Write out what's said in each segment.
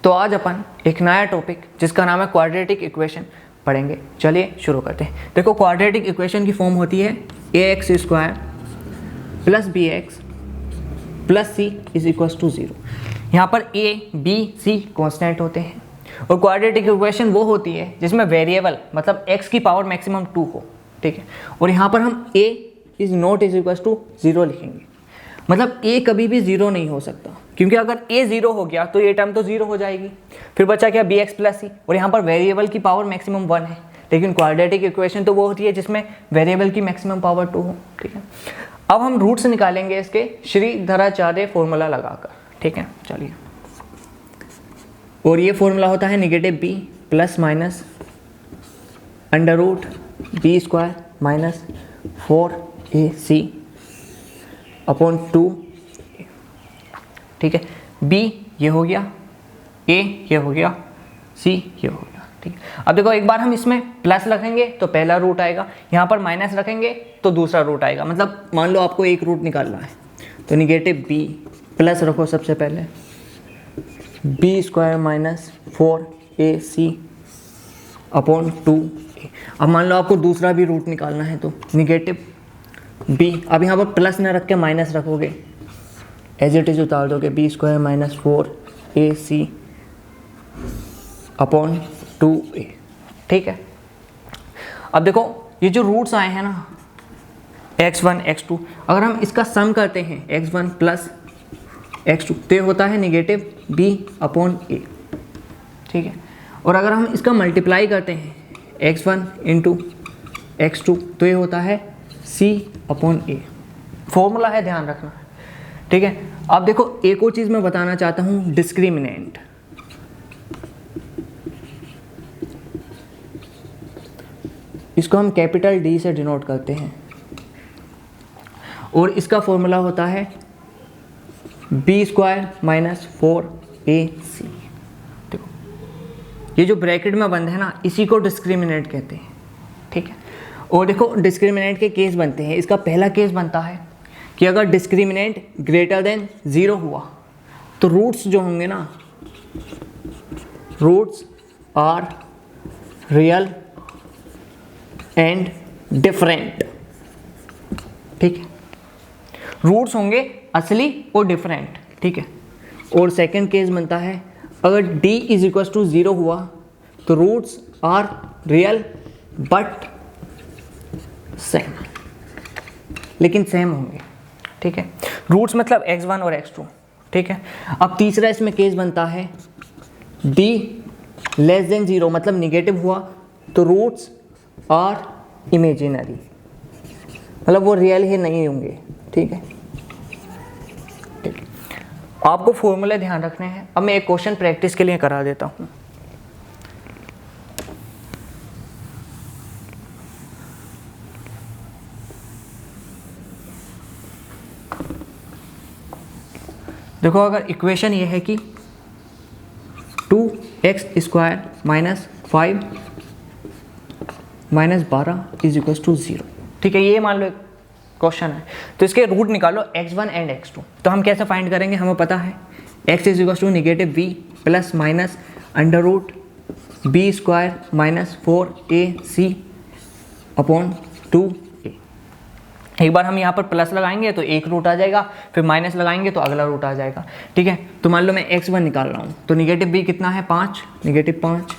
तो आज अपन एक नया टॉपिक जिसका नाम है क्वाड्रेटिक इक्वेशन पढ़ेंगे। चलिए शुरू करते हैं। देखो, क्वाड्रेटिक इक्वेशन की फॉर्म होती है ax square plus B X plus C is equals to 0। यहाँ पर a, b, c कॉन्स्टेंट होते हैं और क्वाड्रेटिक इक्वेशन वो होती है जिसमें वेरिएबल मतलब x की पावर मैक्सिमम 2 हो, ठीक है। और यहाँ पर हम a is not is equals to 0 लिखेंगे, मतलब a कभी भी 0 नहीं हो सकता, क्योंकि अगर a 0 हो गया तो ये टर्म तो 0 हो जाएगी। फिर बचा क्या, bx प्लस सी, और यहाँ पर वेरिएबल की पावर मैक्सिमम 1 है, लेकिन क्वाड्रेटिक इक्वेशन तो वो होती है जिसमें वेरिएबल की मैक्सिमम पावर 2 हो, ठीक है। अब हम रूट्स निकालेंगे इसके श्रीधराचार्य फॉर्मूला लगाकर, ठीक है। चलिए, और ये फॉर्मूला होता है negative b plus minus under root B square minus 4ac upon 2, ठीक है। b ये हो गया, a ये हो गया, c ये हो गया, ठीक है। अब देखो, एक बार हम इसमें प्लस रखेंगे तो पहला रूट आएगा, यहाँ पर माइनस रखेंगे तो दूसरा रूट आएगा। मतलब मान लो आपको एक रूट निकालना है तो निगेटिव b प्लस रखो सबसे पहले B square minus 4ac upon 2a। अब मान लो आपको दूसरा भी रूट निकालना है तो निगेटिव b, अब यहाँ पर प्लस ना रख के माइनस रखोगे, एज इट इज उतार दोगे, B square minus 4ac upon 2a, ठीक है। अब देखो, ये जो रूट्स आए हैं ना x1 x2, अगर हम इसका सम करते हैं x1 प्लस x2 तो ये होता है नेगेटिव b अपॉन a, ठीक है। और अगर हम इसका मल्टीप्लाई करते हैं x1 इंटू x2 तो ये होता है c अपॉन a। फॉर्मूला है, ध्यान रखना, ठीक है। अब देखो, एक और चीज़ मैं बताना चाहता हूँ, डिस्क्रिमिनेंट। इसको हम कैपिटल D से डिनोट करते हैं और इसका फॉर्मूला होता है बी स्क्वायर माइनस 4ac। देखो, ये जो ब्रैकेट में बंद है ना, इसी को डिस्क्रिमिनेंट कहते हैं, ठीक है। और देखो, डिस्क्रिमिनेंट के केस बनते हैं। इसका पहला केस बनता है कि अगर डिस्क्रिमिनेंट ग्रेटर देन 0 हुआ तो रूट्स जो होंगे ना, roots are real and different, ठीक है। रूट्स होंगे असली और डिफरेंट, ठीक है। और सेकंड केस बनता है अगर d इज इक्वल टू 0 हुआ तो roots are real but same, लेकिन सेम होंगे, ठीक है। रूट्स मतलब x1 और x2, ठीक है। अब तीसरा इसमें केस बनता है d लेस देन 0, मतलब निगेटिव हुआ तो रूट्स आर इमेजिनरी, मतलब वो रियल ही नहीं होंगे, ठीक है। आपको फॉर्मूले ध्यान रखने हैं। अब मैं एक क्वेश्चन प्रैक्टिस के लिए करा देता हूं। देखो, अगर इक्वेशन ये है कि 2x square minus 5 minus 12 is equal to 0, ठीक है। ये मान लो क्वेश्चन है, तो इसके रूट निकालो x1 एंड x2। तो हम कैसे फाइंड करेंगे, हमें पता है x is equal to negative v plus minus under root B square minus 4ac upon 2a। एक बार हम यहाँ पर प्लस लगाएंगे तो एक रूट आ जाएगा, फिर माइनस लगाएंगे तो अगला रूट आ जाएगा, ठीक है। तो मान लो मैं x1 निकाल रहा हूँ तो नेगेटिव b कितना है, 5, नेगेटिव 5,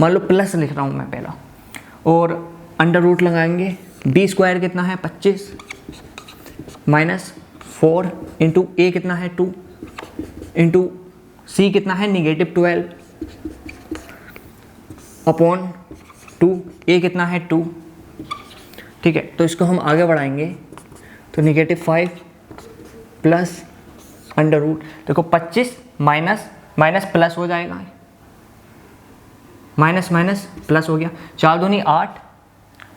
मान लो प्लस लिख रहा हूँ मैं पहला, और अंडर रूट लगाएंगे, बी स्क्वायर कितना है 25 माइनस 4 इंटू ए कितना है 2 इंटू सी कितना है नेगेटिव 12 अपॉन 2, ए कितना है 2, ठीक है। तो इसको हम आगे बढ़ाएंगे तो नेगेटिव 5 प्लस अंडर रूट, देखो 25 माइनस माइनस प्लस हो जाएगा, माइनस माइनस प्लस हो गया, 4 दूनी 8,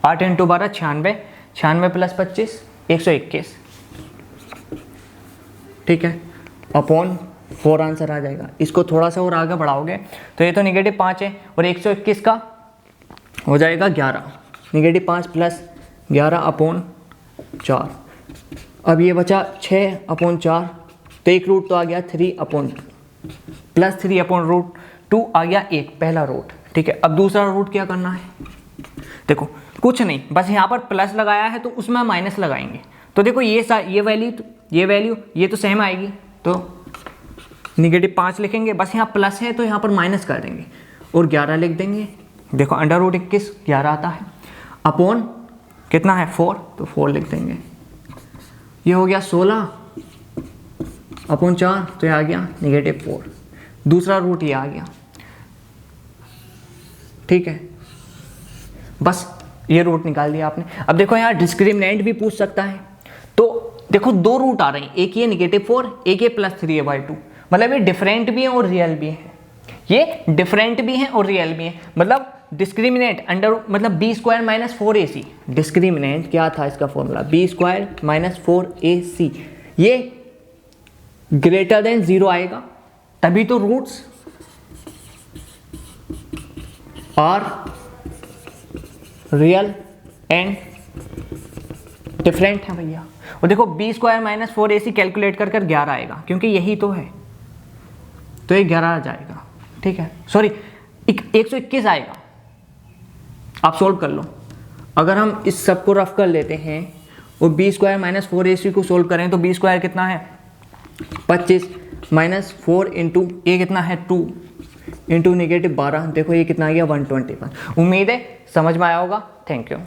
8 इंटू 12 96, 96 प्लस 25 121, ठीक है, अपॉन 4 आंसर आ जाएगा। इसको थोड़ा सा और आगे बढ़ाओगे तो ये तो नेगेटिव 5 है और 121 का हो जाएगा 11, नेगेटिव 5 प्लस 11 अपॉन 4। अब ये बचा 6 अपॉन 4, तो एक रूट तो आ गया 3 अपॉन 2, प्लस 3/√2 आ गया एक पहला रूट। ठीक है, अब दूसरा रूट क्या करना है, देखो कुछ नहीं, बस यहाँ पर प्लस लगाया है तो उसमें माइनस लगाएंगे। तो देखो ये वैल्यू ये तो सेम आएगी, तो -5 लिखेंगे, बस यहाँ प्लस है तो यहाँ पर माइनस कर देंगे और 11 लिख देंगे। देखो √21 11 आता है, अपॉन कितना है 4, तो 4 लिख देंगे। ये हो गया 16/4, तो ये आ गया -4। दूसरा रूट ये आ गया। ठीक है, बस ये रूट निकाल दिया आपने। अब देखो यहाँ डिस्क्रिमिनेंट भी पूछ सकता है, तो देखो दो रूट आ रहे हैं, एक ये -4, एक ये +3/2, मतलब ये डिफरेंट भी है और रियल भी है। ये डिफरेंट भी है और रियल भी है, मतलब डिस्क्रिमिनेंट मतलब b² - 4ac। डिस्क्रिमिनेंट क्या था इसका फॉर्मूला, b² - 4ac। ये ग्रेटर देन 0 आएगा, तभी तो roots are real and different है भैया। और देखो b² - 4ac कैलकुलेट कर 11 आएगा, क्योंकि यही तो है, तो ये 11 आ जाएगा। ठीक है, सॉरी 121 आएगा। आप सोल्व कर लो। अगर हम इस सब को रफ कर लेते हैं और b² - 4ac को सोल्व करें तो b² कितना है 25 - 4 इंटू ये कितना है 2 इंटू -12, देखो ये कितना आ गया 121। उम्मीद है समझ में आया होगा। Thank you.